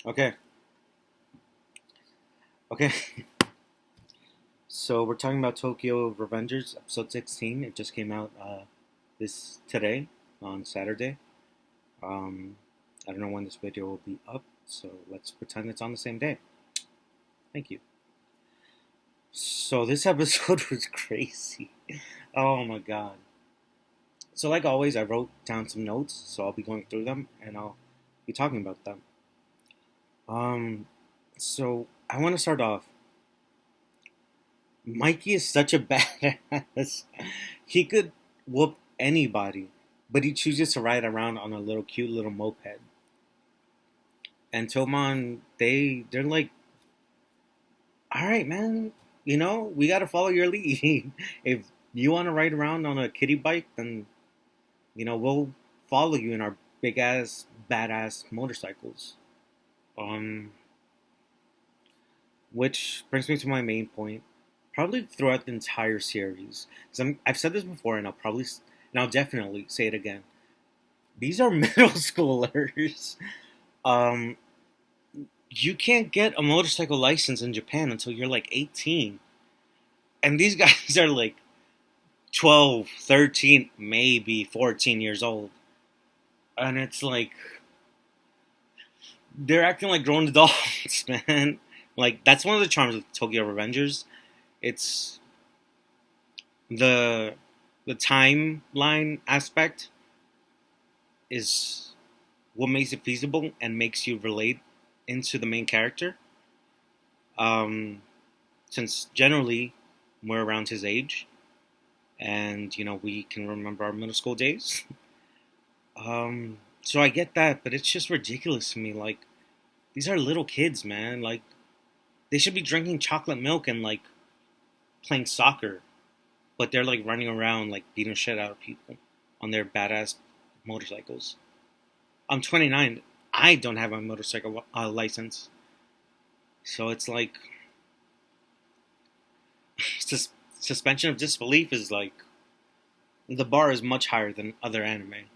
Okay, okay. So we're talking about Tokyo Revengers, episode 16. It just came out this today on Saturday. Um, I don't know when this video will be up, so let's pretend it's on the same day. Thank you. So this episode was crazy. Oh my god. So like always, I wrote down some notes, so I'll be going through them and I'll be talking about them. Um, so I want to start off. Mikey is such a badass. He could whoop anybody, but he chooses to ride around on a little cute little moped. And Tomon, they're like, all right, man, we gotta follow your lead. If you want to ride around on a kiddie bike, then we'll follow you in our big ass badass motorcycles. Um, which brings me to my main point. Probably throughout the entire series, because I've said this before, and I'll definitely say it again. These are middle schoolers. Um, you can't get a motorcycle license in Japan until you're like 18, and these guys are like 12, 13, maybe 14 years old, and it's like they're acting like grown adults, man. Like that's one of the charms of Tokyo Revengers. It's the the timeline aspect is what makes it feasible and makes you relate into the main character. Um, since generally we're around his age, and we can remember our middle school days. So I get that, but it's just ridiculous to me. Like these are little kids, man. Like they should be drinking chocolate milk and like playing soccer, but they're like running around like beating shit out of people on their badass motorcycles. I'm 29. I don't have a motorcycle license, so it's like sus- suspension of disbelief is like the bar is much higher than other anime,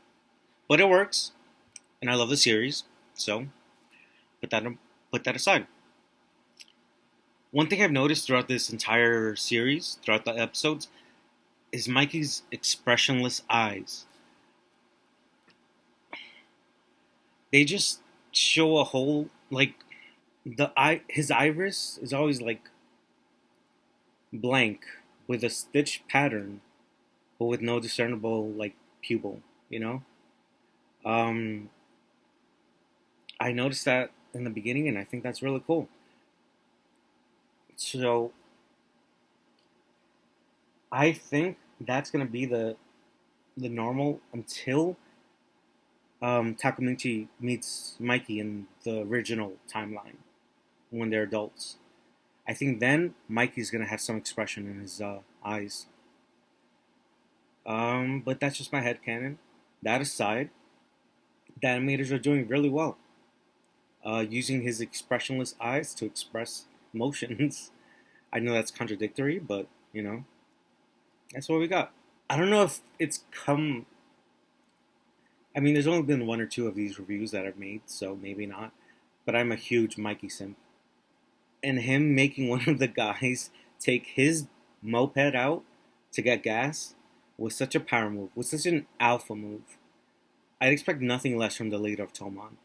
but it works, and I love the series. So put that put that aside. One thing I've noticed throughout this entire series, throughout the episodes, is Mikey's expressionless eyes. They just show a whole like his iris is always like blank with a stitch pattern, but with no discernible like pupil. You know, um, I noticed that in the beginning, and I think that's really cool. So I think that's gonna be the normal until Takamichi meets Mikey in the original timeline when they're adults. I think then Mikey's gonna have some expression in his eyes. But that's just my headcanon. That aside, the animators are doing really well, using his expressionless eyes to express emotions. I know that's contradictory, but that's what we got. I don't know if it's come. I mean, there's only been one or two of these reviews that I've made, so maybe not. But I'm a huge Mikey simp, and him making one of the guys take his moped out to get gas was such a power move, was such an alpha move. I'd expect nothing less from the leader of Tomon.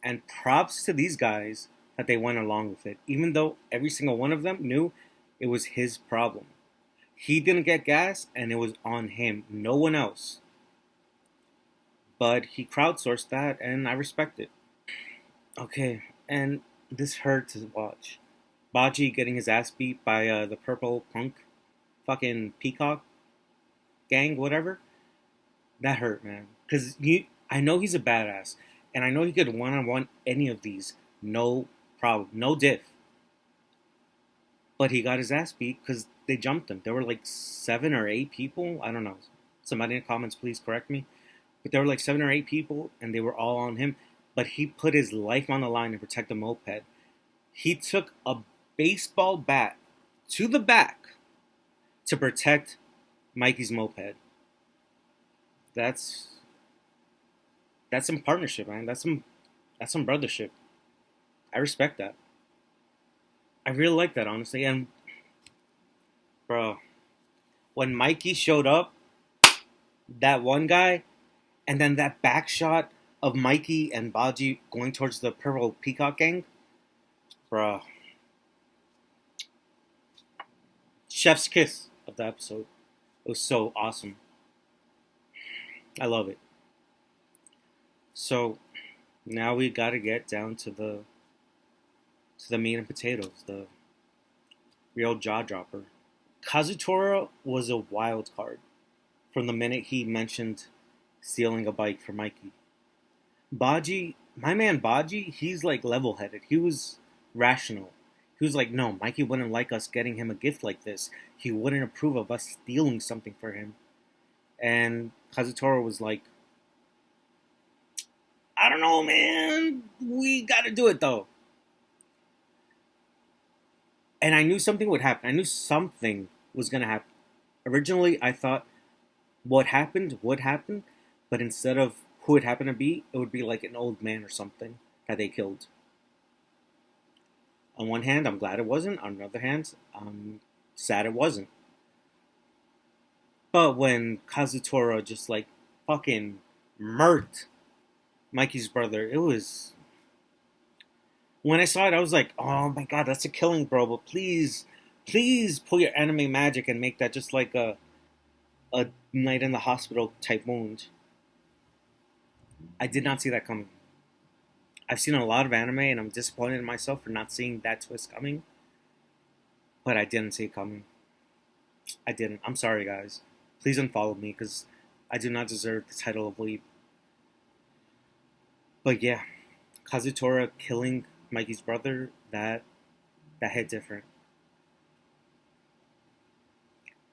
And props to these guys that they went along with it, even though every single one of them knew it was his problem. He didn't get gas, and it was on him, no one else. But he crowdsourced that, and I respect it. Okay, and this hurt to watch. Baji getting his ass beat by the purple punk fucking peacock gang, whatever. That hurt, man. Because I know he's a badass, and I know he could one on one any of these, no problem, no diff. But he got his ass beat because they jumped him. There were like 7 or 8 people. I don't know. Somebody in the comments, please correct me. But there were like 7 or 8 people, and they were all on him. But he put his life on the line to protect the moped. He took a baseball bat to the back to protect Mikey's moped. That's that's some partnership, man. That's some brothership. I respect that. I really like that, honestly. And bro, when Mikey showed up, that one guy, and then that back shot of Mikey and Baji going towards the Purple Peacock gang, bro, chef's kiss of the episode. It was so awesome. I love it. So now we got to get down to the meat and potatoes, the real jaw dropper. Kazutora was a wild card from the minute he mentioned stealing a bike for Mikey. Baji, my man Baji, he's like level headed. He was rational. He was like, no, Mikey wouldn't like us getting him a gift like this. He wouldn't approve of us stealing something for him. And Kazutora was like, I don't know, man. We gotta do it though. And I knew something would happen. I knew something was gonna happen. Originally, I thought what happened would happen, but instead of who it happened to be, it would be like an old man or something that they killed. On one hand, I'm glad it wasn't. On the other hand, I'm sad it wasn't. But when Kazutora just like fucking murked Mikey's brother, it was. When I saw it, I was like, oh my god, that's a killing, bro. But please, please pull your anime magic and make that just like a night in the hospital type wound. I did not see that coming. I've seen a lot of anime and I'm disappointed in myself for not seeing that twist coming. But I didn't see it coming. I didn't. I'm sorry, guys. Please unfollow me because I do not deserve the title of weeb. But yeah, Kazutora killing Mikey's brother, that hit different.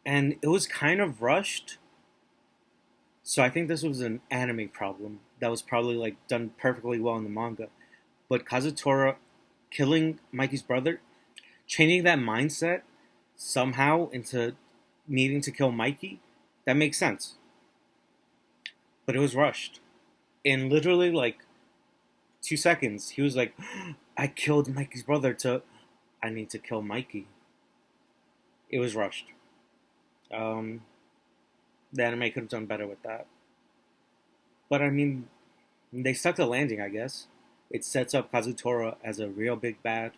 And it was kind of rushed. So I think this was an anime problem that was probably like done perfectly well in the manga. But Kazutora killing Mikey's brother, changing that mindset somehow into needing to kill Mikey, that makes sense. But it was rushed. In literally like 2 seconds, he was like, I killed Mikey's brother to I need to kill Mikey. It was rushed. Um, the anime could have done better with that. But I mean, they stuck the landing, I guess. It sets up Kazutora as a real big bad.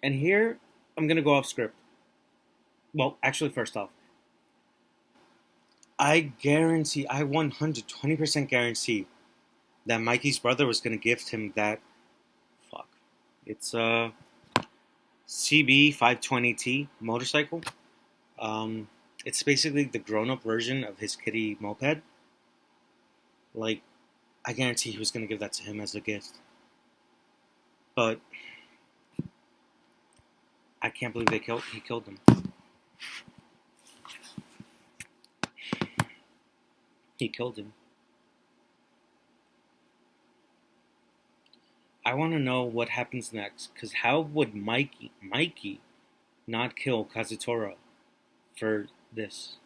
And here, I'm gonna go off script. Well, actually, first off, I 120% guarantee that Mikey's brother was gonna gift him that. Fuck. It's a CB 520T motorcycle. Um, it's basically the grown-up version of his kitty moped. Like, I guarantee he was gonna give that to him as a gift. But I can't believe he killed him. He killed him. I want to know what happens next, because how would Mikey not kill Kazutora for this?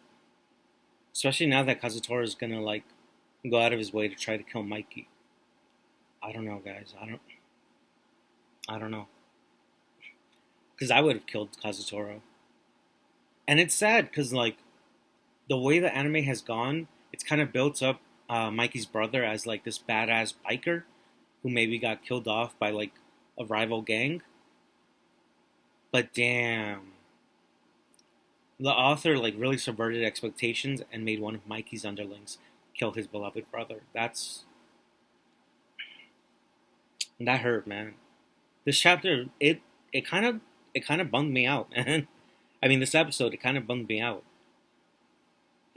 Especially now that Kazutora is gonna like go out of his way to try to kill Mikey. I don't know, guys. I don't know. Because I would have killed Kazutora. And it's sad because like the way the anime has gone, it's kind of built up Mikey's brother as like this badass biker who maybe got killed off by like a rival gang. But damn, the author like really subverted expectations and made one of Mikey's underlings kill his beloved brother. That hurt, man. This chapter it kind of bummed me out, man. I mean, this episode it kind of bummed me out.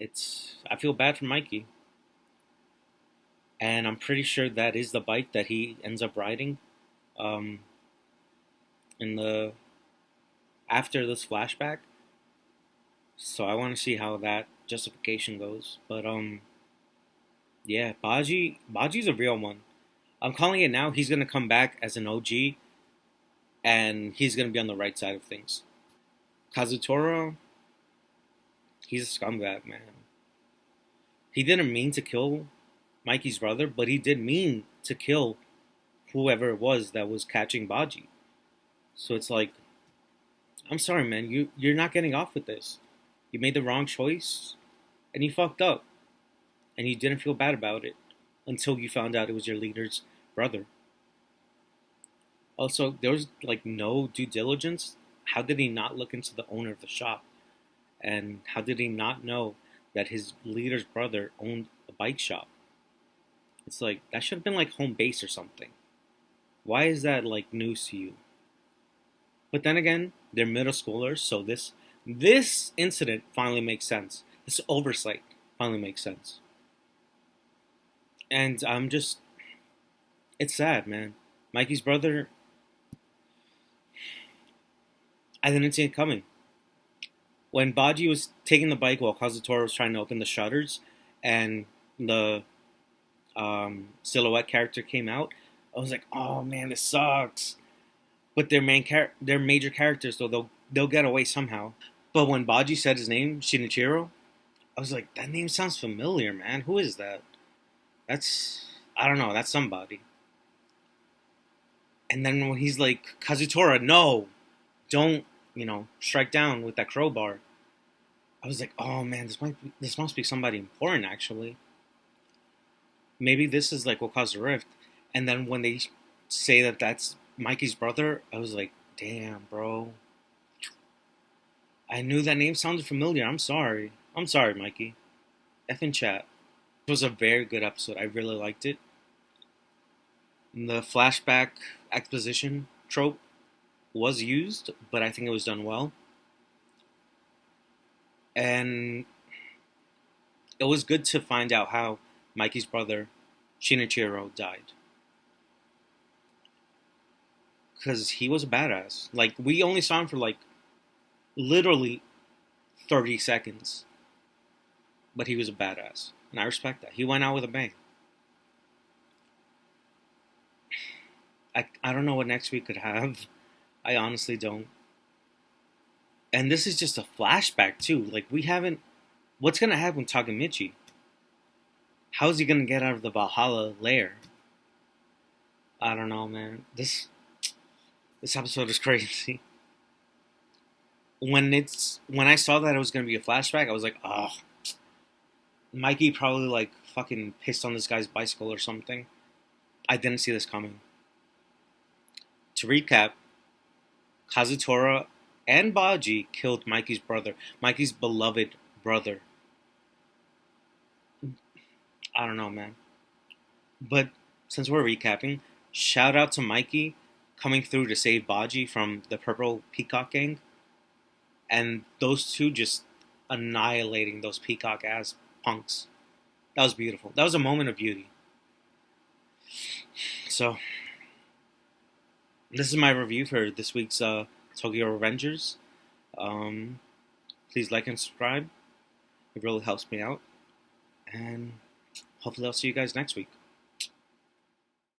I feel bad for Mikey, and I'm pretty sure that is the bike that he ends up riding, um, in the after this flashback. So I want to see how that justification goes. But yeah, Baji's a real one. I'm calling it now. He's gonna come back as an OG, and he's gonna be on the right side of things. Kazutora, he's a scumbag, man. He didn't mean to kill Mikey's brother, but he did mean to kill whoever it was that was catching Baji. So it's like, I'm sorry, man. You're not getting off with this. You made the wrong choice, and you fucked up, and you didn't feel bad about it until you found out it was your leader's brother. Also, there was like no due diligence. How did he not look into the owner of the shop? And how did he not know that his leader's brother owned a bike shop? It's like that should have been like home base or something. Why is that like news to you? But then again, they're middle schoolers, so this incident finally makes sense. This oversight finally makes sense. And I'm just it's sad, man. Mikey's brother, I didn't see it coming. When Baji was taking the bike while Kazutora was trying to open the shutters and the silhouette character came out, I was like, "Oh man, this sucks." But their major characters, so they'll get away somehow. But when Baji said his name, Shinichiro, I was like, "That name sounds familiar, man. Who is that?" That's I don't know. That's somebody. And then when he's like, "Kazutora, no, don't strike down with that crowbar." I was like, "Oh man, this must be somebody important actually. Maybe this is like what caused the rift." And then when they say that that's Mikey's brother, I was like, "Damn, bro. I knew that name sounded familiar. I'm sorry. I'm sorry, Mikey." F in chat. It was a very good episode. I really liked it. The flashback exposition trope was used, but I think it was done well. And it was good to find out how Mikey's brother, Shinichiro, died. Because he was a badass. Like, we only saw him for, like, literally 30 seconds. But he was a badass. And I respect that. He went out with a bang. I don't know what next week could have. I honestly don't. And this is just a flashback, too. Like, we haven't. What's going to happen with Takemichi? How's he going to get out of the Valhalla lair? I don't know, man. This episode is crazy. When I saw that it was gonna be a flashback, I was like, oh, Mikey probably like fucking pissed on this guy's bicycle or something. I didn't see this coming. To recap, Kazutora and Baji killed Mikey's brother, Mikey's beloved brother. I don't know, man. But since we're recapping, shout out to Mikey coming through to save Baji from the Purple Peacock gang. And those two just annihilating those peacock ass punks. That was beautiful. That was a moment of beauty. So, this is my review for this week's Tokyo Revengers. Um, Please like and subscribe. It really helps me out. And hopefully, I'll see you guys next week.